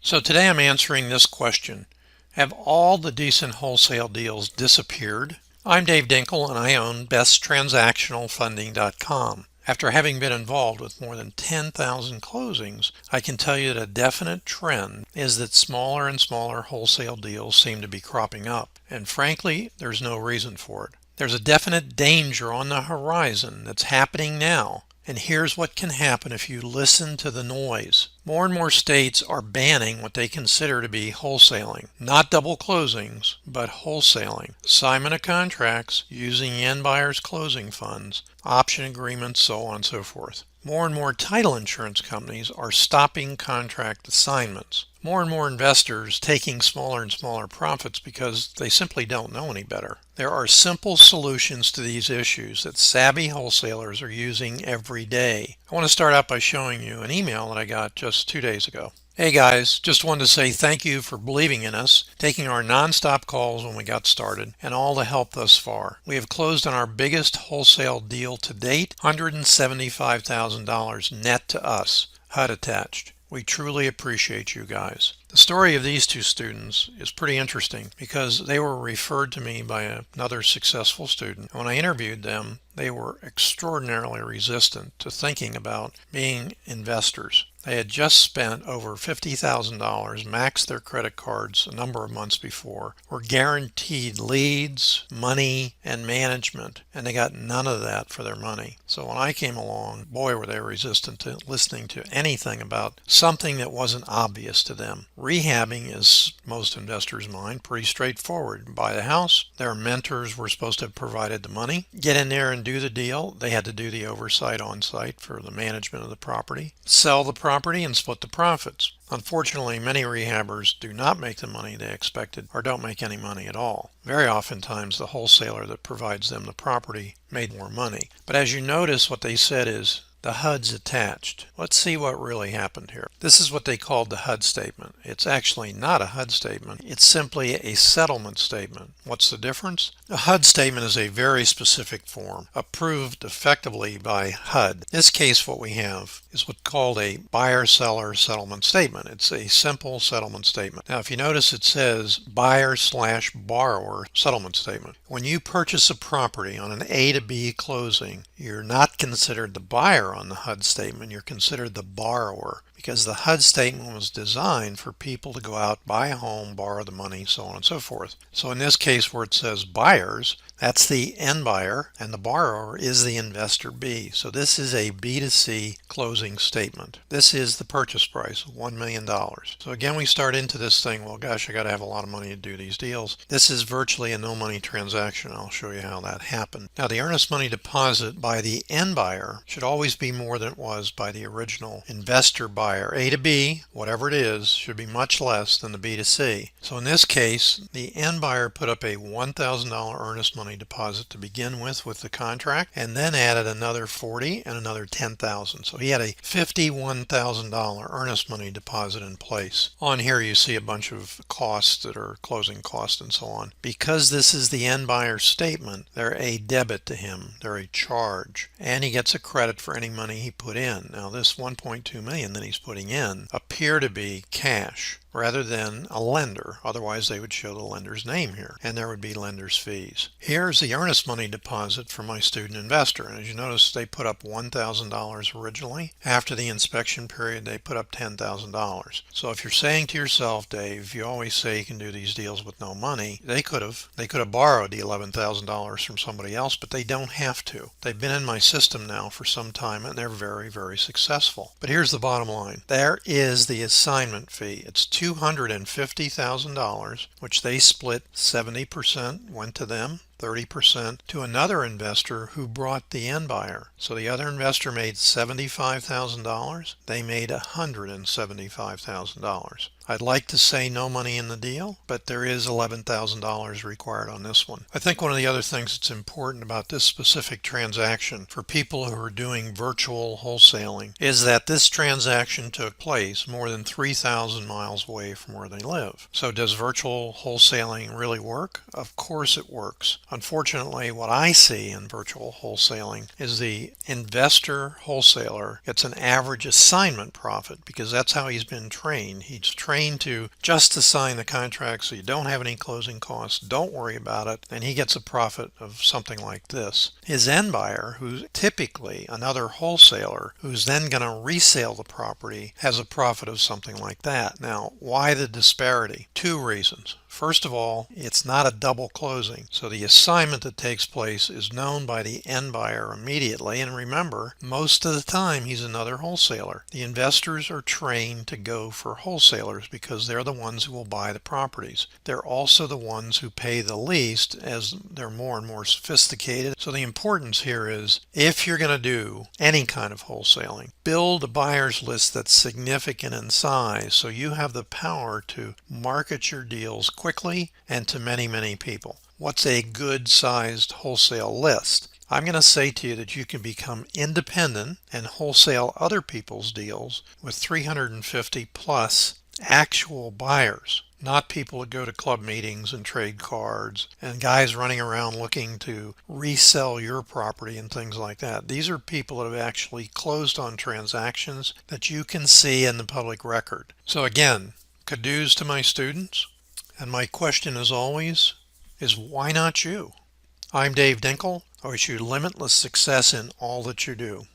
So today I'm answering this question. Have all the decent wholesale deals disappeared? I'm Dave Dinkle and I own besttransactionalfunding.com. After having been involved with more than 10,000 closings, I can tell you that a definite trend is that smaller and smaller wholesale deals seem to be cropping up. And frankly, there's no reason for it. There's a definite danger on the horizon that's happening now. And here's what can happen if you listen to the noise. More and more states are banning what they consider to be wholesaling. Not double closings, but wholesaling. Assignment of contracts using end buyers' closing funds, option agreements, so on and so forth. More and more title insurance companies are stopping contract assignments. More and more investors taking smaller and smaller profits because they simply don't know any better. There are simple solutions to these issues that savvy wholesalers are using every day. I want to start out by showing you an email that I got just 2 days ago. Hey guys, just wanted to say thank you for believing in us, taking our non-stop calls when we got started, and all the help thus far. We have closed on our biggest wholesale deal to date, $175,000 net to us, HUD attached. We truly appreciate you guys. The story of these two students is pretty interesting because they were referred to me by another successful student. When I interviewed them, they were extraordinarily resistant to thinking about being investors. They had just spent over $50,000, maxed their credit cards a number of months before, were guaranteed leads, money, and management, and they got none of that for their money. So when I came along, boy, were they resistant to listening to anything about something that wasn't obvious to them. Rehabbing is, most investors' mind, pretty straightforward. Buy the house, their mentors were supposed to have provided the money, get in there and do the deal. They had to do the oversight on site for the management of the property, sell the property and split the profits. Unfortunately, many rehabbers do not make the money they expected or don't make any money at all. Very oftentimes, the wholesaler that provides them the property made more money. But as you notice, what they said is, the HUD's attached. Let's see what really happened here. This is what they called the HUD statement. It's actually not a HUD statement. It's simply a settlement statement. What's the difference? A HUD statement is a very specific form, approved effectively by HUD. In this case, what we have is what's called a buyer-seller settlement statement. It's a simple settlement statement. Now, if you notice, it says buyer/borrower settlement statement. When you purchase a property on an A to B closing, you're not considered the buyer on the HUD statement, you're considered the borrower, because the HUD statement was designed for people to go out, buy a home, borrow the money, so on and so forth. So in this case where it says buyers, that's the end buyer, and the borrower is the investor B. So this is a B2C closing statement. This is the purchase price, $1 million. So again, we start into this thing, well, gosh, I got to have a lot of money to do these deals. This is virtually a no money transaction. I'll show you how that happened. Now, the earnest money deposit by the end buyer should always be more than it was by the original investor buyer. A to B, whatever it is, should be much less than the B to C. So in this case, the end buyer put up a $1,000 earnest money deposit to begin with the contract, and then added another $40,000 and another $10,000. So he had a $51,000 earnest money deposit in place. On here you see a bunch of costs that are closing costs and so on. Because this is the end buyer statement, they're a debit to him. They're a charge, and he gets a credit for any money he put in. Now this $1.2 million that he's putting in appear to be cash rather than a lender. Otherwise, they would show the lender's name here, and there would be lender's fees. Here's the earnest money deposit for my student investor. And as you notice, they put up $1,000 originally. After the inspection period, they put up $10,000. So if you're saying to yourself, Dave, you always say you can do these deals with no money, they could have borrowed the $11,000 from somebody else, but they don't have to. They've been in my system now for some time, and they're very, very successful. But here's the bottom line. There is the assignment fee. It's $250,000, which they split 70% went to them, 30% to another investor who brought the end buyer. So the other investor made $75,000. They made $175,000. I'd like to say no money in the deal, but there is $11,000 required on this one. I think one of the other things that's important about this specific transaction for people who are doing virtual wholesaling is that this transaction took place more than 3,000 miles away from where they live. So does virtual wholesaling really work? Of course it works. Unfortunately, what I see in virtual wholesaling is the investor wholesaler gets an average assignment profit because that's how he's been trained. He's trained trained to just to sign the contract so you don't have any closing costs. Don't worry about it. And he gets a profit of something like this. His end buyer, who's typically another wholesaler who's then going to resell the property, has a profit of something like that. Now, why the disparity? Two reasons. First of all, it's not a double closing. So the assignment that takes place is known by the end buyer immediately. And remember, most of the time he's another wholesaler. The investors are trained to go for wholesalers because they're the ones who will buy the properties. They're also the ones who pay the least as they're more and more sophisticated. So the importance here is if you're going to do any kind of wholesaling, build a buyer's list that's significant in size so you have the power to market your deals quickly and to many, many people. What's a good sized wholesale list? I'm going to say to you that you can become independent and wholesale other people's deals with 350 plus actual buyers, not people that go to club meetings and trade cards and guys running around looking to resell your property and things like that. These are people that have actually closed on transactions that you can see in the public record. So again, kudos to my students. And my question as always is why not you? I'm Dave Dinkle. I wish you limitless success in all that you do.